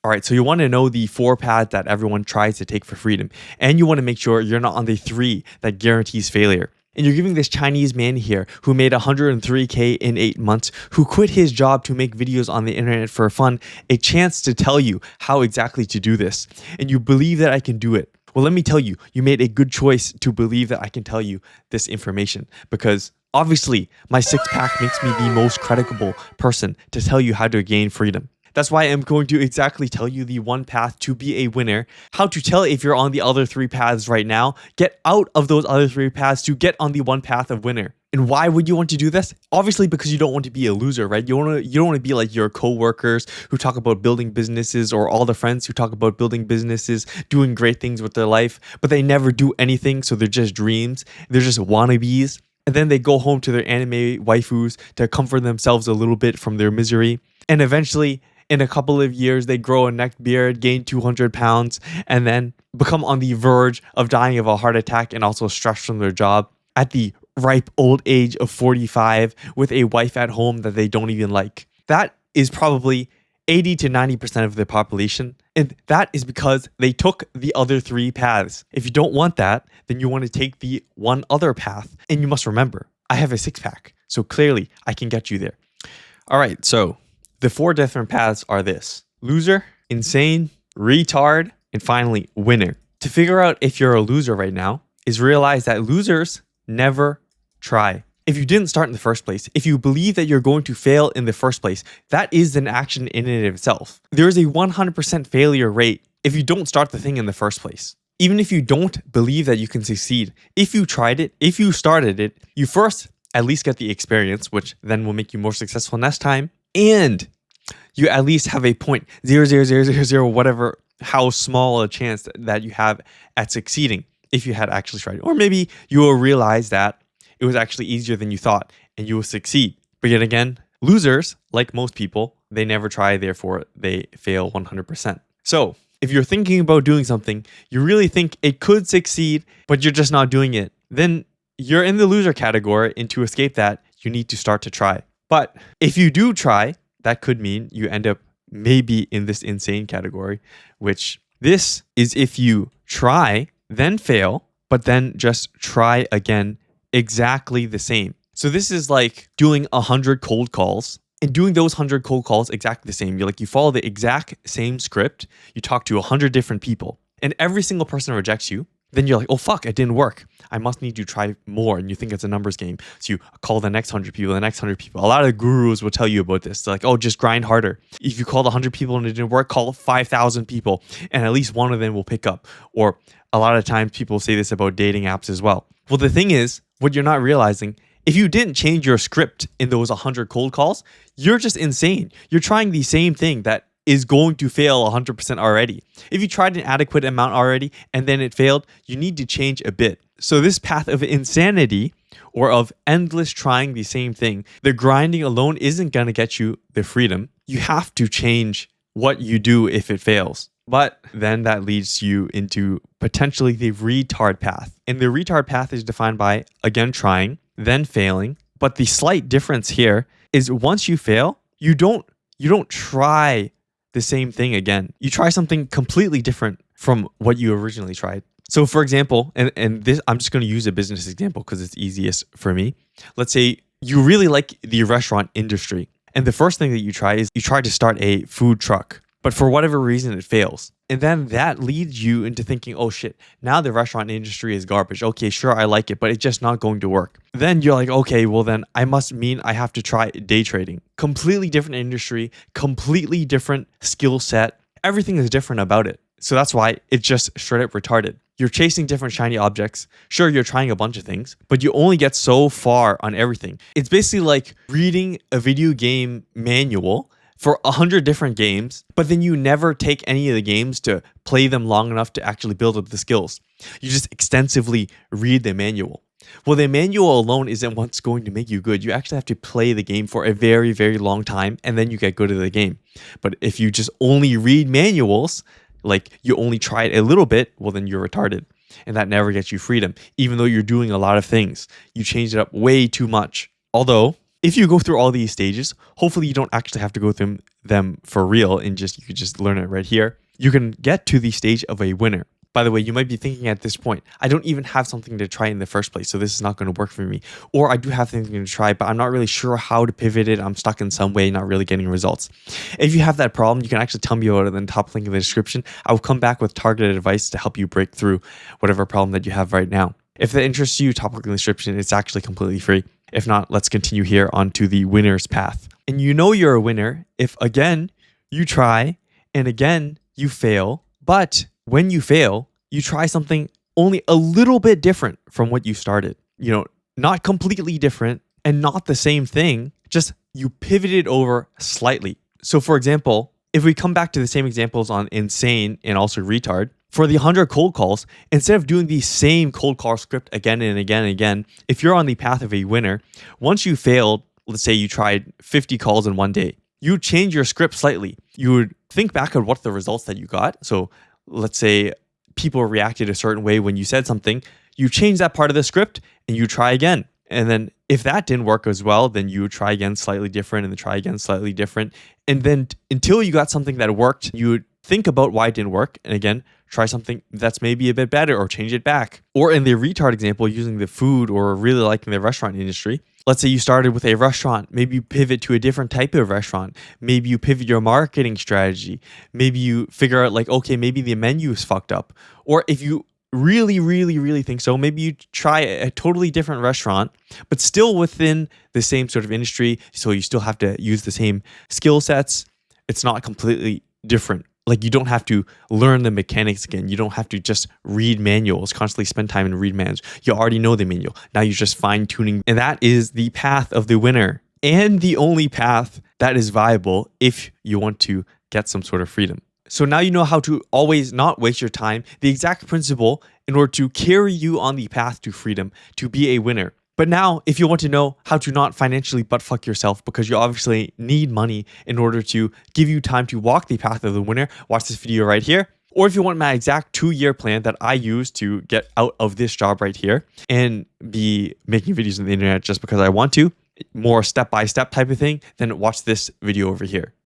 All right, so you want to know the 4 paths that everyone tries to take for freedom, and you want to make sure you're not on the 3 that guarantees failure. And you're giving this Chinese man here who made 103K in 8 months, who quit his job to make videos on the internet for fun, a chance to tell you how exactly to do this. And you believe that I can do it. Well, let me tell you, you made a good choice to believe that I can tell you this information, because obviously my 6-pack makes me the most credible person to tell you how to gain freedom. That's why I'm going to exactly tell you the 1 path to be a winner, how to tell if you're on the other 3 paths right now, get out of those other 3 paths to get on the 1 path of winner. And why would you want to do this? Obviously, because you don't want to be a loser, right? You don't want to be like your coworkers who talk about building businesses, or all the friends who talk about building businesses, doing great things with their life, but they never do anything, so they're just dreams. They're just wannabes. And then they go home to their anime waifus to comfort themselves a little bit from their misery. And eventually, in a couple of years, they grow a neck beard, gain 200 pounds, and then become on the verge of dying of a heart attack and also stressed from their job at the ripe old age of 45 with a wife at home that they don't even like. That is probably 80 to 90% of the population. And that is because they took the other 3 paths. If you don't want that, then you want to take the 1 other path. And you must remember, I have a 6-pack. So clearly I can get you there. All right, so the 4 different paths are this: loser, insane, retard, and finally winner. To figure out if you're a loser right now is realize that losers never try. If you didn't start in the first place, if you believe that you're going to fail in the first place, that is an action in and of itself. There is a 100% failure rate if you don't start the thing in the first place. Even if you don't believe that you can succeed, if you tried it, if you started it, you first at least get the experience, which then will make you more successful next time. And you at least have a 0.00000 whatever, how small a chance that you have at succeeding if you had actually tried it. Or maybe you will realize that it was actually easier than you thought and you will succeed. But yet again, losers, like most people, they never try, therefore they fail 100%. So if you're thinking about doing something, you really think it could succeed, but you're just not doing it, then you're in the loser category, and to escape that, you need to start to try. But if you do try, that could mean you end up maybe in this insane category, which this is if you try, then fail, but then just try again exactly the same. So this is like doing 100 cold calls and doing those 100 cold calls exactly the same. You follow the exact same script. You talk to 100 different people and every single person rejects you. Then you're like, oh fuck, it didn't work. I must need to try more. And you think it's a numbers game. So you call the next 100 people, the next 100 people. A lot of gurus will tell you about this. They're like, oh, just grind harder. If you called 100 people and it didn't work, call 5,000 people and at least one of them will pick up. Or a lot of times people say this about dating apps as well. Well, the thing is, what you're not realizing, if you didn't change your script in those 100 cold calls, you're just insane. You're trying the same thing that is going to fail 100% already. If you tried an adequate amount already and then it failed, you need to change a bit. So this path of insanity or of endless trying the same thing, the grinding alone isn't going to get you the freedom. You have to change what you do if it fails. But then that leads you into potentially the retard path. And the retard path is defined by, again, trying, then failing. But the slight difference here is once you fail, you don't try the same thing again. You try something completely different from what you originally tried. So for example, and this, I'm just going to use a business example because it's easiest for me. Let's say you really like the restaurant industry. And the first thing that you try is you try to start a food truck. But for whatever reason, it fails. And then that leads you into thinking, oh shit, now the restaurant industry is garbage. Okay, sure, I like it, but it's just not going to work. Then you're like, okay, well then I have to try day trading. Completely different industry, completely different skill set. Everything is different about it. So that's why it's just straight up retarded. You're chasing different shiny objects. Sure, you're trying a bunch of things, but you only get so far on everything. It's basically like reading a video game manual for 100 different games, but then you never take any of the games to play them long enough to actually build up the skills. You just extensively read the manual. Well, the manual alone isn't what's going to make you good. You actually have to play the game for a very, very long time, and then you get good at the game. But if you just only read manuals, like you only try it a little bit, well, then you're retarded. And that never gets you freedom, even though you're doing a lot of things. You changed it up way too much. Although, if you go through all these stages, hopefully you don't actually have to go through them for real and you could just learn it right here, you can get to the stage of a winner. By the way, you might be thinking at this point, I don't even have something to try in the first place, so this is not going to work for me. Or I do have something to try, but I'm not really sure how to pivot it. I'm stuck in some way, not really getting results. If you have that problem, you can actually tell me about it in the top link in the description. I will come back with targeted advice to help you break through whatever problem that you have right now. If that interests you, top link in the description, it's actually completely free. If not, let's continue here onto the winner's path. And you know you're a winner if, again, you try and again, you fail, but when you fail, you try something only a little bit different from what you started. Not completely different and not the same thing, just you pivoted over slightly. So for example, if we come back to the same examples on Insane and also Retard, for the 100 cold calls, instead of doing the same cold call script again and again and again, if you're on the path of a winner, once you failed, let's say you tried 50 calls in one day, you change your script slightly. You would think back on what the results that you got. So let's say people reacted a certain way when you said something, you change that part of the script and you try again. And then if that didn't work as well, then you would try again slightly different and then try again slightly different. And then until you got something that worked, you would think about why it didn't work. And again, try something that's maybe a bit better or change it back. Or in the Retard example, using the food or really liking the restaurant industry, let's say you started with a restaurant, maybe you pivot to a different type of restaurant. Maybe you pivot your marketing strategy. Maybe you figure out like, okay, maybe the menu is fucked up. Or if you really, really, really think so, maybe you try a totally different restaurant, but still within the same sort of industry. So you still have to use the same skill sets. It's not completely different. Like you don't have to learn the mechanics again. You don't have to just read manuals, constantly spend time and read manuals. You already know the manual. Now you're just fine tuning. And that is the path of the winner and the only path that is viable if you want to get some sort of freedom. So now you know how to always not waste your time, the exact principle in order to carry you on the path to freedom, to be a winner. But now, if you want to know how to not financially buttfuck yourself because you obviously need money in order to give you time to walk the path of the winner, watch this video right here. Or if you want my exact 2-year plan that I use to get out of this job right here and be making videos on the internet just because I want to, more step-by-step type of thing, then watch this video over here.